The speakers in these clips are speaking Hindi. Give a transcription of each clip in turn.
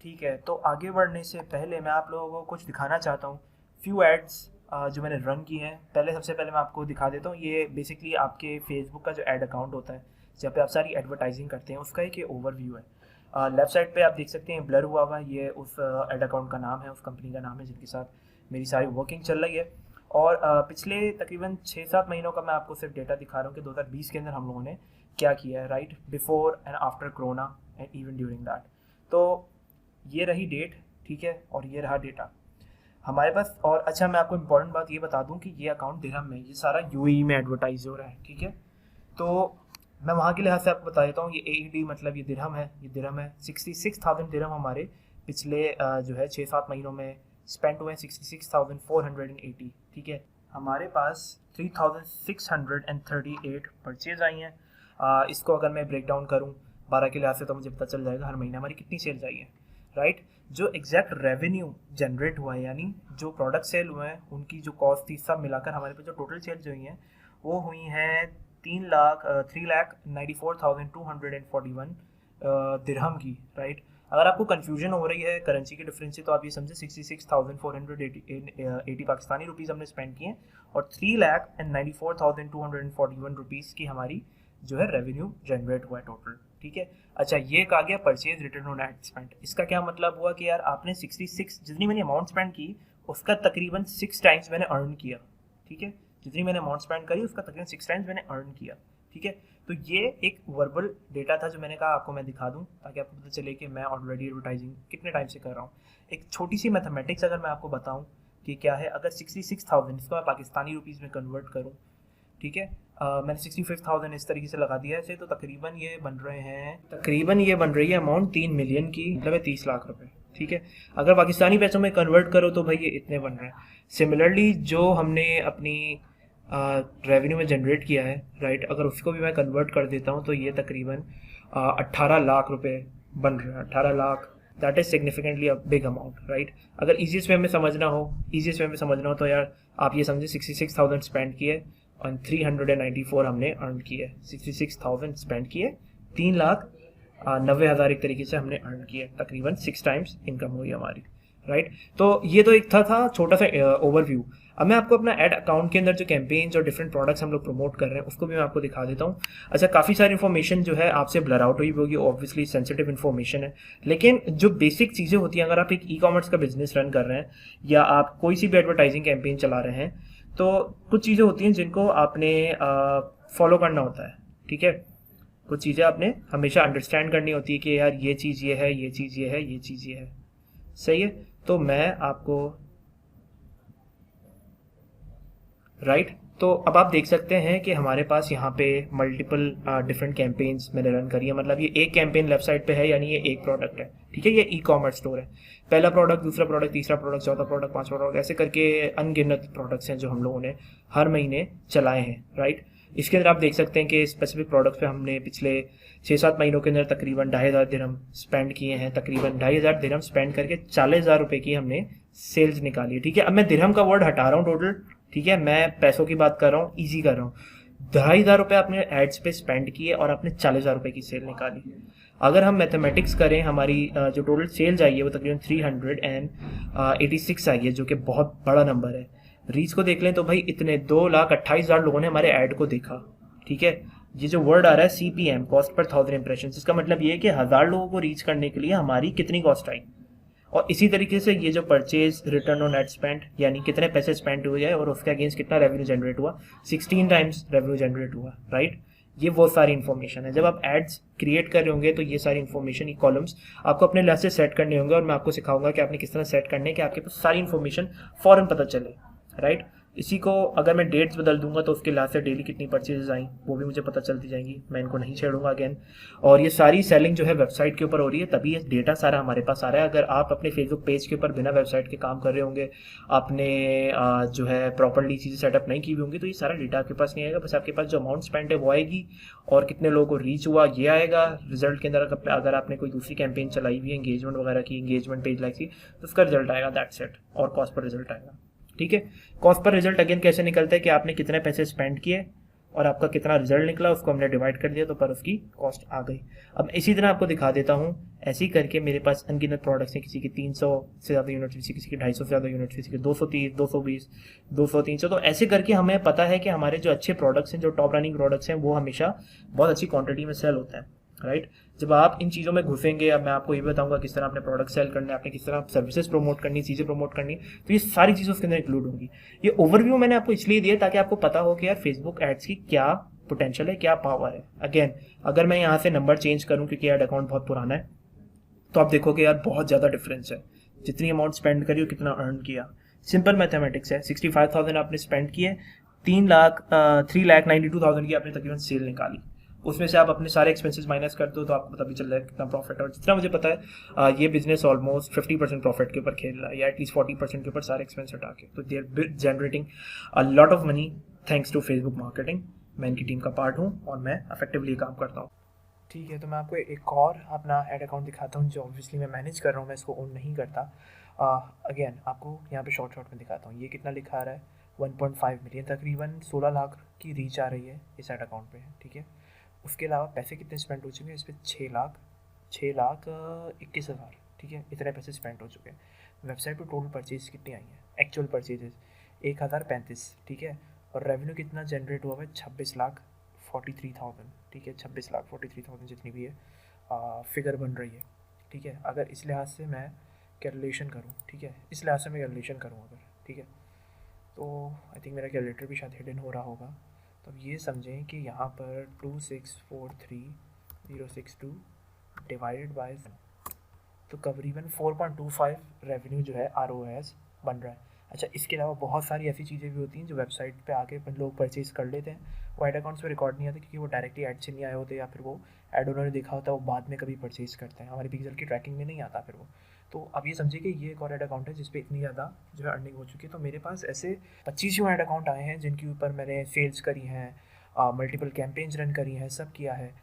ठीक है, तो आगे बढ़ने से पहले मैं आप लोगों को कुछ दिखाना चाहता हूँ। फ्यू एड्स जो मैंने रन किए हैं। सबसे पहले मैं आपको दिखा देता हूँ। ये बेसिकली आपके फेसबुक का जो ऐड अकाउंट होता है, जहाँ पे आप सारी एडवर्टाइजिंग करते हैं, उसका एक ये ओवरव्यू है। लेफ्ट साइड पे आप देख सकते हैं ब्लर हुआ हुआ, ये उस ऐड अकाउंट का नाम है, उस कंपनी का नाम है जिनके साथ मेरी सारी वर्किंग चल रही है। और पिछले तकरीबन 6-7 महीनों का मैं आपको सिर्फ डेटा दिखा रहा हूँ कि 2020 के अंदर हम लोगों ने क्या किया है, right, before and after corona and even during that. तो ये रही डेट, ठीक है, और ये रहा डेटा हमारे पास। और अच्छा, मैं आपको इम्पोर्टेंट बात ये बता दूं कि ये अकाउंट दिरहम में, ये सारा यूएई में एडवर्टाइज हो रहा है, ठीक है। तो मैं वहाँ के लिहाज से आपको बता देता हूँ, ये एईडी मतलब ये दिरहम है, 66,000 दिरहम हमारे पिछले जो है 6-7 महीनों में स्पेंड हुए हैं, 66,480, ठीक है। हमारे पास 3,638 परचेज आई हैं। इसको अगर मैं ब्रेक डाउन करूँ 12 के लिहाज से, तो मुझे पता चल जाएगा हर महीने हमारी कितनी सेल्स आई है, राइट। जो एग्जैक्ट रेवेन्यू जनरेट हुआ है, यानी जो प्रोडक्ट सेल हुए हैं उनकी जो कॉस्ट थी, सब मिलाकर हमारे पास जो टोटल सेल्स हुई हैं वो हुई हैं 3,94,241 दिरहम की, राइट। अगर आपको कन्फ्यूजन हो रही है करेंसी के डिफरेंस से, तो आप ये समझे 66,480 पाकिस्तानी रुपीज़ हमने स्पेंड किए और 3,94,241 रुपीज़ की हमारी जो है रेवेन्यू जनरेट हुआ है टोटल, ठीक है। अच्छा, ये कहा गया purchase return on ad spend. इसका क्या मतलब हुआ कि यार आपने 66 जितनी मैंने अमाउंट स्पेंड की उसका तकरीबन 6 टाइम्स मैंने अर्न किया, ठीक है। जितनी मैंने अमाउंट स्पेंड करी उसका तकरीबन 6 टाइम्स मैंने अर्न किया, ठीक है। तो ये एक वर्बल डेटा था जो मैंने कहा आपको मैं दिखा दूं, ताकि आपको पता चले कि मैं ऑलरेडी एडवर्टाइजिंग कितने टाइम से कर रहा हूँ। एक छोटी सी मैथमेटिक्स अगर मैं आपको बताऊँ कि क्या है, अगर 66,000 इसको मैं पाकिस्तानी रुपीज़ में कन्वर्ट करूँ, ठीक है। मैंने 65,000 इस तरीके से लगा दिया है ऐसे, तो तकरीबन ये बन रही है अमाउंट 3 मिलियन की, मतलब है 30 लाख रुपए, ठीक है। अगर पाकिस्तानी पैसों में कन्वर्ट करो तो भाई ये इतने बन रहे हैं। सिमिलरली जो हमने अपनी रेवेन्यू में जनरेट किया है, राइट, अगर उसको भी मैं कन्वर्ट कर देता हूँ तो ये तकरीबन 18 लाख रुपए बन रहे हैं। 18 lakh, that is significantly a big amount, right. अगर ईजीएस्ट वे में समझना हो तो यार आप ये समझे 66,000 स्पेंड किए और 394 हमने अर्न किए। 66,000 स्पेंड किए, 3,90,000 एक तरीके से हमने अर्न किए, तकरीबन 6 टाइम्स इनकम हुई हमारी, राइट। तो ये तो एक था छोटा सा ओवरव्यू। अब मैं आपको अपना एड अकाउंट के अंदर जो कैंपेन्स और डिफरेंट प्रोडक्ट्स हम लोग प्रमोट कर रहे हैं उसको भी मैं आपको दिखा देता हूँ। अच्छा, काफ़ी सारी इन्फॉर्मेशन जो है आपसे ब्लर आउट हुई होगी, ऑब्वियसली सेंसिटिव इन्फॉर्मेशन है, लेकिन जो बेसिक चीज़ें होती हैं, अगर आप एक ई कॉमर्स का बिजनेस रन कर रहे हैं या आप कोई सी भी एडवर्टाइजिंग कैंपेन चला रहे हैं, तो कुछ चीज़ें होती हैं जिनको आपने फॉलो करना होता है, ठीक है। कुछ चीज़ें आपने हमेशा अंडरस्टैंड करनी होती है कि यार ये चीज़ ये है, ये चीज़ ये है, ये चीज़ ये है, सही है। तो मैं आपको, राइट, तो अब आप देख सकते हैं कि हमारे पास यहाँ पे मल्टीपल डिफरेंट कैंपेन्स मैंने रन करी है। मतलब ये एक कैंपेन लेफ्ट साइड पे है, यानी ये एक प्रोडक्ट है, ठीक है। ये ई कॉमर्स स्टोर है। पहला प्रोडक्ट, दूसरा प्रोडक्ट, तीसरा प्रोडक्ट, चौथा प्रोडक्ट, पांचवा प्रोडक्ट, ऐसे करके अनगिनत प्रोडक्ट्स हैं जो हम लोगों ने हर महीने चलाए हैं, राइट। इसके अंदर आप देख सकते हैं कि स्पेसिफिक प्रोडक्ट पे हमने पिछले 6-7 महीनों के अंदर तकरीबन 2,500 दिरहम स्पेंड किए हैं। तकरीबन 2,500 दिरहम स्पेंड करके 40,000 रुपये की हमने सेल्स निकाली है, ठीक है। अब मैं दिरहम का वर्ड हटा रहा हूँ टोटल, ठीक है, मैं पैसों की बात कर रहा हूँ, ईजी कर रहा हूँ। 2,500 रुपये आपने एड्स पे स्पेंड किए और आपने 40,000 रुपये की सेल निकाली। अगर हम मैथमेटिक्स करें, हमारी जो टोटल सेल्स आई है वो तकरीबन 386 आई है, जो कि बहुत बड़ा नंबर है। रीच को देख लें तो भाई इतने 2,28,000 लोगों ने हमारे ऐड को देखा, ठीक है। ये जो वर्ड आ रहा है CPM, कॉस्ट पर 1000 इंप्रेशन, इसका मतलब ये है कि 1000 लोगों को रीच करने के लिए हमारी कितनी कॉस्ट आई। और इसी तरीके से ये जो purchase return on ad spend, यानी कितने पैसे स्पेंड हुए हैं और उसके अगेंस्ट कितना रेवेन्यू जनरेट हुआ, 16 टाइम्स रेवेन्यू जनरेट हुआ, राइट। ये वो सारी इन्फॉर्मेशन है। जब आप एड्स क्रिएट कर रहे होंगे तो ये सारी इन्फॉर्मेशन, ये कॉलम्स आपको अपने लिहाज से सेट करने होंगे, और मैं आपको सिखाऊंगा कि आपने किस तरह सेट करने कि आपके पास सारी इन्फॉर्मेशन फ़ौरन पता चले, राइट। इसी को अगर मैं डेट्स बदल दूंगा तो उसके लिहाज से डेली कितनी परचेजेस आई वो भी मुझे पता चलती जाएंगी, मैं इनको नहीं छेड़ूंगा अगेन। और ये सारी सेलिंग जो है वेबसाइट के ऊपर हो रही है, तभी ये डेटा सारा हमारे पास आ रहा है। अगर आप अपने फेसबुक पेज के ऊपर बिना वेबसाइट के काम कर रहे होंगे, आपने जो है प्रॉपरली चीज़ें सेटअप नहीं की हुई होंगी, तो ये सारा डेटा आपके पास नहीं आएगा। बस आपके पास जो अमाउंट स्पेंड है वो आएगी और कितने लोगों को रीच हुआ ये आएगा। रिजल्ट के अंदर अगर आपने कोई दूसरी कैंपेन चलाई हुई है, एंगेजमेंट वगैरह की, एंगेजमेंट पेज लाइक की, तो उसका रिजल्ट आएगा, दैट्स इट। और कॉस्ट पर रिजल्ट आएगा, ठीक है। कॉस्ट पर रिजल्ट अगेन कैसे निकलता है कि आपने कितने पैसे स्पेंड किए और आपका कितना रिजल्ट निकला उसको हमने डिवाइड कर दिया, तो पर उसकी कॉस्ट आ गई। अब इसी तरह आपको दिखा देता हूँ, ऐसे ही करके मेरे पास अनगिनत प्रोडक्ट्स हैं, किसी की 300 से ज़्यादा यूनिट्स, किसी की 250 से ज़्यादा यूनिट्स, किसी की 230, 220, 200, 300। तो ऐसे करके हमें पता है कि हमारे जो अच्छे प्रोडक्ट्स हैं, जो टॉप रनिंग प्रोडक्ट्स हैं, वो हमेशा बहुत अच्छी क्वांटिटी में सेल होते हैं, राइट। जब आप इन चीज़ों में घुसेंगे, अब मैं आपको ये बताऊंगा किस तरह आपने प्रोडक्ट सेल करना है, आपने किस तरह सर्विसेज प्रमोट करनी, चीज़ें प्रमोट करनी, तो ये सारी चीज़ें उसके अंदर इंक्लूड होंगी। ये ओवरव्यू मैंने आपको इसलिए दिया ताकि आपको पता हो कि यार फेसबुक एड्स की क्या पोटेंशियल है, क्या पावर है। अगेन, अगर मैं यहाँ से नंबर चेंज करूँ क्योंकि एड अकाउंट बहुत पुराना है, तो आप देखोगे यार बहुत ज़्यादा डिफरेंस है, जितनी अमाउंट स्पेंड करी हो, कितना अर्न किया। सिंपल मैथमेटिक्स है, 65,000 आपने स्पेंड किए, 3,92,000 की आपने तकरीबन सेल निकाली, उसमें से आप अपने सारे एक्सपेंसेस माइनस कर दो तो आपको पता भी चल रहा है कितना प्रॉफिट है। और जितना मुझे पता है ये बिजनेस ऑलमोस्ट 50% प्रॉफिट के ऊपर खेल रहा है, या एटलीस्ट 40% के ऊपर सारे एक्सपेंस हटा के। तो they are generating a lot of money thanks to Facebook marketing. मैं इनकी टीम का पार्ट हूँ और मैं इफेक्टिवली काम करता हूँ। ठीक है, तो मैं आपको एक और अपना एड अकाउंट दिखाता हूँ जो ऑब्वियसली मैं मैनेज कर रहा हूँ, मैं इसको ओन नहीं करता। अगेन आपको यहाँ पे शॉर्ट में दिखाता हूँ, ये कितना लिखा रहा है 1.5 मिलियन, तकरीबन 16 लाख की रीच आ रही है इस एड अकाउंट पे, ठीक है। उसके अलावा पैसे कितने स्पेंड हो चुके हैं इस पर, 6,21,000, ठीक है, इतने पैसे स्पेंड हो चुके हैं। वेबसाइट पर टोटल परचेज कितनी आई है, एक्चुअल परचेजेस 1,035, ठीक है। और रेवेन्यू कितना जनरेट हुआ है, 26,43,000, ठीक है, 26,43,000 जितनी भी है फिगर बन रही है, ठीक है। अगर इस लिहाज से मैं कैलकुलेशन करूँ, ठीक है, इस लिहाज से मैं कैलकुलेशन करूँ अगर, ठीक है, तो आई थिंक मेरा कैलकुलेटर भी शायद हिडन हो रहा होगा। तो अब ये समझें कि यहाँ पर 2643,062 डिवाइडेड बाय, तो करीबन 4.25 रेवेन्यू जो है ROAS बन रहा है। अच्छा, इसके अलावा बहुत सारी ऐसी चीज़ें भी होती हैं जो वेबसाइट पे आके लोग परचेज़ कर लेते हैं, वो एड अकाउंट्स पे रिकॉर्ड नहीं आते क्योंकि वो डायरेक्टली ऐड से नहीं आए होते, या फिर वो एड उन्होंने देखा होता है, वो बाद में कभी परचेज़ करते हैं, हमारी पिक्सल की ट्रैकिंग में नहीं आता फिर वो। तो अब ये समझिए कि ये एक और एड अकाउंट है जिस पे इतनी ज़्यादा जो है अर्निंग हो चुकी है। तो मेरे पास ऐसे 25 एड अकाउंट आए हैं जिनके ऊपर मैंने सेल्स करी हैं, मल्टीपल कैंपेन्स रन करी हैं, सब किया है।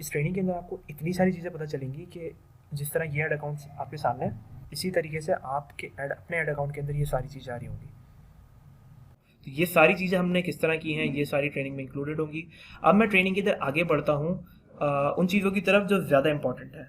इस ट्रेनिंग के अंदर आपको इतनी सारी चीज़ें पता चलेंगी कि जिस तरह ये एड अकाउंट्स आपके सामने, इसी तरीके से आपके अपने एड अकाउंट के अंदर ये सारी चीज़ें आ रही होंगी। तो ये सारी चीज़ें हमने किस तरह की हैं, ये सारी ट्रेनिंग में इंक्लूडेड होंगी। अब मैं ट्रेनिंग के अंदर आगे बढ़ता हूँ उन चीज़ों की तरफ जो ज़्यादा इंपॉर्टेंट है।